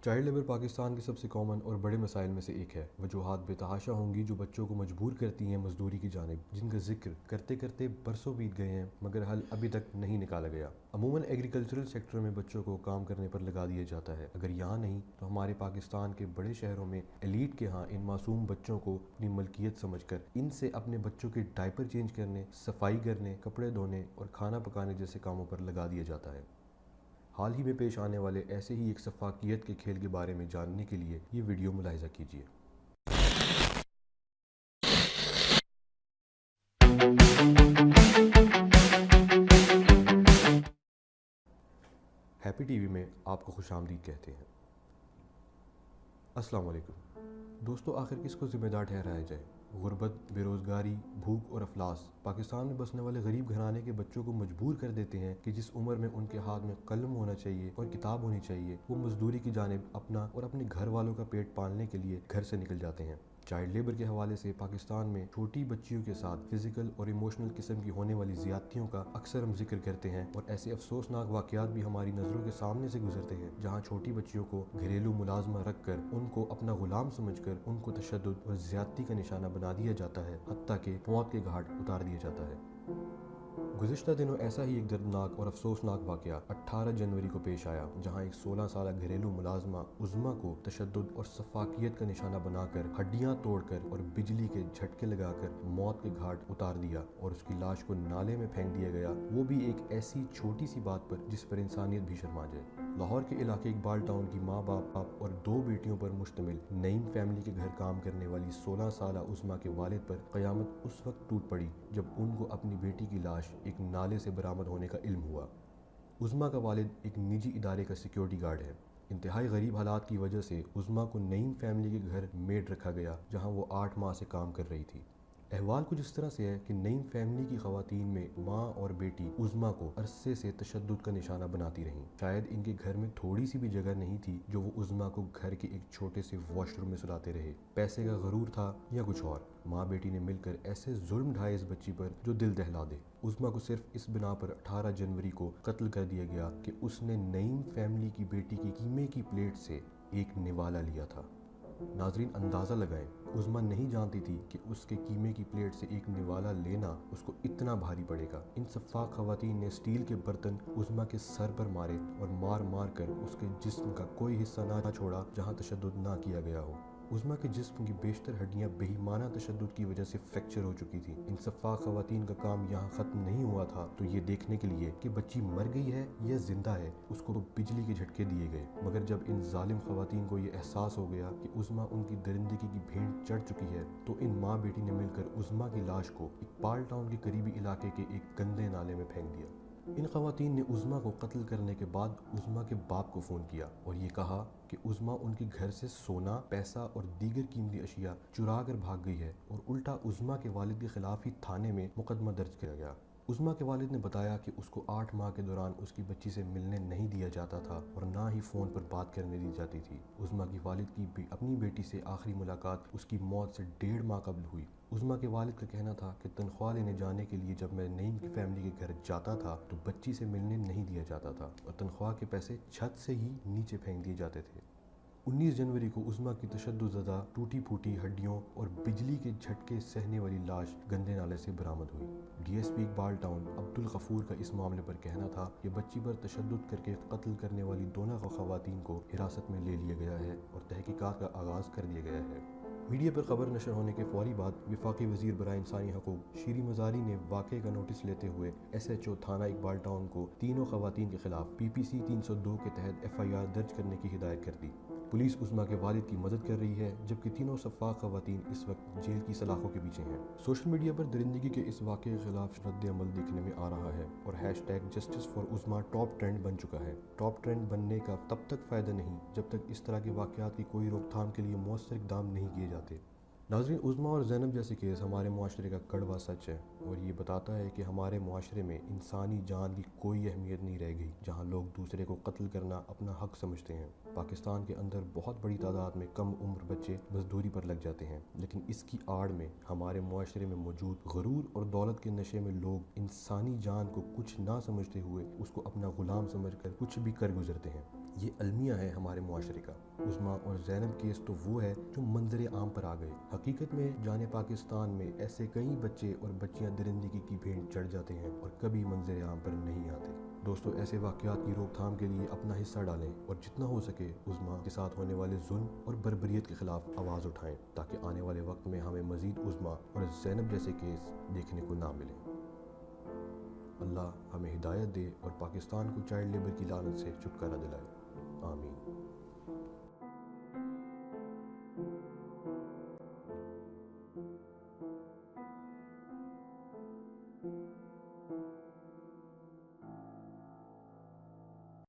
Child labour Pakistan کے سب سے common اور بڑے مسائل میں سے ایک ہے۔ وجوہات بے تحاشا ہوں گی جو بچوں کو مجبور کرتی ہیں مزدوری کی جانب، جن کا ذکر کرتے کرتے برسوں بیت گئے ہیں مگر حل ابھی تک نہیں نکالا گیا۔ عموماً ایگریکلچرل سیکٹر میں بچوں کو کام کرنے پر لگا دیا جاتا ہے، اگر یہاں نہیں تو ہمارے پاکستان کے بڑے شہروں میں ایلیٹ کے ہاں ان معصوم بچوں کو اپنی ملکیت سمجھ کر ان سے اپنے بچوں کے ڈائپر چینج کرنے، صفائی کرنے، کپڑے دھونے اور کھانا پکانے جیسے کاموں پر لگا دیا جاتا ہے۔ حال ہی میں پیش آنے والے ایسے ہی ایک سفاکیت کے کھیل کے بارے میں جاننے کے لیے یہ ویڈیو ملاحظہ کیجیے۔ ہیپی ٹی وی میں آپ کو خوش آمدید کہتے ہیں۔ السلام علیکم دوستو، آخر کس کو ذمہ دار ٹھہرایا جائے؟ غربت، بے روزگاری، بھوک اور افلاس پاکستان میں بسنے والے غریب گھرانے کے بچوں کو مجبور کر دیتے ہیں کہ جس عمر میں ان کے ہاتھ میں قلم ہونا چاہیے اور کتاب ہونی چاہیے، وہ مزدوری کی جانب اپنا اور اپنے گھر والوں کا پیٹ پالنے کے لیے گھر سے نکل جاتے ہیں۔ چائلڈ لیبر کے حوالے سے پاکستان میں چھوٹی بچیوں کے ساتھ فزیکل اور ایموشنل قسم کی ہونے والی زیادتیوں کا اکثر ہم ذکر کرتے ہیں، اور ایسے افسوسناک واقعات بھی ہماری نظروں کے سامنے سے گزرتے ہیں جہاں چھوٹی بچیوں کو گھریلو ملازمہ رکھ کر ان کو اپنا غلام سمجھ کر ان کو تشدد اور زیادتی کا نشانہ بنا دیا جاتا ہے، حتیٰ کہ موت کے گھاٹ اتار دیا جاتا ہے۔ گزشتہ دنوں ایسا ہی ایک دردناک اور افسوسناک واقعہ 18 جنوری کو پیش آیا، جہاں ایک 16 سالہ گھریلو ملازمہ عظمیٰ کو تشدد اور سفاکیت کا نشانہ بنا کر ہڈیاں توڑ کر اور بجلی کے جھٹکے لگا کر موت کے گھاٹ اتار دیا اور اس کی لاش کو نالے میں پھینک دیا گیا، وہ بھی ایک ایسی چھوٹی سی بات پر جس پر انسانیت بھی شرما جائے۔ لاہور کے علاقے اقبال ٹاؤن کی ماں باپ اور 2 بیٹیوں پر مشتمل نعیم فیملی کے گھر کام کرنے والی 16 سالہ عظمیٰ کے والد پر قیامت اس وقت ٹوٹ پڑی جب ان کو اپنی بیٹی کی لاش ایک نالے سے برآمد ہونے کا علم ہوا۔ عظمیٰ کا والد ایک نجی ادارے کا سیکیورٹی گارڈ ہے۔ انتہائی غریب حالات کی وجہ سے عظمیٰ کو نعیم فیملی کے گھر میڈ رکھا گیا، جہاں وہ 8 ماہ سے کام کر رہی تھی۔ احوال کچھ اس طرح سے ہے کہ نعیم فیملی کی خواتین میں ماں اور بیٹی عظمیٰ کو عرصے سے تشدد کا نشانہ بناتی رہیں۔ شاید ان کے گھر میں تھوڑی سی بھی جگہ نہیں تھی جو وہ عظمیٰ کو گھر کے ایک چھوٹے سے واش روم میں سلاتے رہے۔ پیسے کا غرور تھا یا کچھ اور، ماں بیٹی نے مل کر ایسے ظلم ڈھائے اس بچی پر جو دل دہلا دے۔ عظمیٰ کو صرف اس بنا پر 18 جنوری کو قتل کر دیا گیا کہ اس نے نعیم فیملی کی بیٹی کی قیمے کی پلیٹ سے ایک نوالا لیا تھا۔ ناظرین اندازہ لگائیں، عظمیٰ نہیں جانتی تھی کہ اس کے قیمے کی پلیٹ سے ایک نوالا لینا اس کو اتنا بھاری پڑے گا۔ ان سفاک خواتین نے اسٹیل کے برتن عظمیٰ کے سر پر مارے اور مار مار کر اس کے جسم کا کوئی حصہ نہ چھوڑا جہاں تشدد نہ کیا گیا ہو۔ عظمیٰ کے جسم کی بیشتر ہڈیاں بے ایمانہ تشدد کی وجہ سے فریکچر ہو چکی تھیں۔ ان سفاک خواتین کا کام یہاں ختم نہیں ہوا تھا تو یہ دیکھنے کے لیے کہ بچی مر گئی ہے یا زندہ ہے اس کو بجلی کے جھٹکے دیے گئے، مگر جب ان ظالم خواتین کو یہ احساس ہو گیا کہ عظمیٰ ان کی درندگی کی بھینٹ چڑھ چکی ہے تو ان ماں بیٹی نے مل کر عظمیٰ کی لاش کو اقبال ٹاؤن کے قریبی علاقے کے ایک گندے نالے میں پھینک دیا۔ ان خواتین نے عظمیٰ کو قتل کرنے کے بعد عظمیٰ کے باپ کو فون کیا اور یہ کہا کہ عظمیٰ ان کے گھر سے سونا، پیسہ اور دیگر قیمتی اشیاء چرا کر بھاگ گئی ہے، اور الٹا عظمیٰ کے والد کے خلاف ہی تھانے میں مقدمہ درج کیا گیا۔ عظمیٰ کے والد نے بتایا کہ اس کو 8 ماہ کے دوران اس کی بچی سے ملنے نہیں دیا جاتا تھا اور نہ ہی فون پر بات کرنے دی جاتی تھی۔ عظمیٰ کی والد کی بھی اپنی بیٹی سے آخری ملاقات اس کی موت سے 1.5 ماہ قبل ہوئی۔ عظمیٰ کے والد کا کہنا تھا کہ تنخواہ لینے جانے کے لیے جب میں نعیم کی فیملی کے گھر جاتا تھا تو بچی سے ملنے نہیں دیا جاتا تھا اور تنخواہ کے پیسے چھت سے ہی نیچے پھینک دیے جاتے تھے۔ 19 جنوری کو عظمیٰ کی تشدد زدہ ٹوٹی پھوٹی ہڈیوں اور بجلی کے جھٹکے سہنے والی لاش گندے نالے سے برآمد ہوئی۔ D S P Iqbal town Abdul Ghafoor کا اس معاملے پر کہنا تھا کہ بچی پر تشدد کر کے قتل کرنے والی دونوں خواتین کو حراست میں لے لیا گیا ہے اور تحقیقات کا آغاز کر دیا گیا ہے۔ میڈیا پر خبر نشر ہونے کے فوری بعد وفاقی وزیر برائے انسانی حقوق شیریں مزاری نے واقعے کا نوٹس لیتے ہوئے ایس ایچ او تھانہ اقبال ٹاؤن کو تینوں خواتین کے خلاف پی پی سی 302 کے تحت ایف آئی آر درج کرنے کی ہدایت کر دی۔ پولیس عظمیٰ کے والد کی مدد کر رہی ہے جبکہ تینوں سفاک خواتین اس وقت جیل کی سلاخوں کے پیچھے ہیں۔ سوشل میڈیا پر درندگی کے اس واقعے کے خلاف رد عمل دیکھنے میں آ رہا ہے اور hashtag justice for Uzma top trend بن چکا ہے۔ ٹاپ ٹرینڈ بننے کا تب تک فائدہ نہیں جب تک اس طرح کے واقعات کی کوئی روک تھام کے لیے مؤثر اقدام نہیں کیے جاتے۔ ناظرین، عظمیٰ اور زینب جیسے کیس ہمارے معاشرے کا کڑوا سچ ہے اور یہ بتاتا ہے کہ ہمارے معاشرے میں انسانی جان کی کوئی اہمیت نہیں رہ گئی، جہاں لوگ دوسرے کو قتل کرنا اپنا حق سمجھتے ہیں۔ پاکستان کے اندر بہت بڑی تعداد میں کم عمر بچے مزدوری پر لگ جاتے ہیں، لیکن اس کی آڑ میں ہمارے معاشرے میں موجود غرور اور دولت کے نشے میں لوگ انسانی جان کو کچھ نہ سمجھتے ہوئے اس کو اپنا غلام سمجھ کر کچھ بھی کر گزرتے ہیں۔ یہ المیہ ہے ہمارے معاشرے کا۔ عظمیٰ اور زینب کیس تو وہ ہے جو منظر عام پر آ گئے۔ حقیقت میں جانے پاکستان میں ایسے کئی بچے اور بچیاں درندگی کی بھینٹ چڑھ جاتے ہیں اور کبھی منظر عام پر نہیں آتے۔ دوستو، ایسے واقعات کی روک تھام کے لیے اپنا حصہ ڈالیں اور جتنا ہو سکے عظمیٰ کے ساتھ ہونے والے ظلم اور بربریت کے خلاف آواز اٹھائیں، تاکہ آنے والے وقت میں ہمیں مزید عظمیٰ اور زینب جیسے کیس دیکھنے کو نہ ملیں۔ اللہ ہمیں ہدایت دے اور پاکستان کو چائلڈ لیبر کی لعنت سے چھٹکارا دلائے۔ آمین۔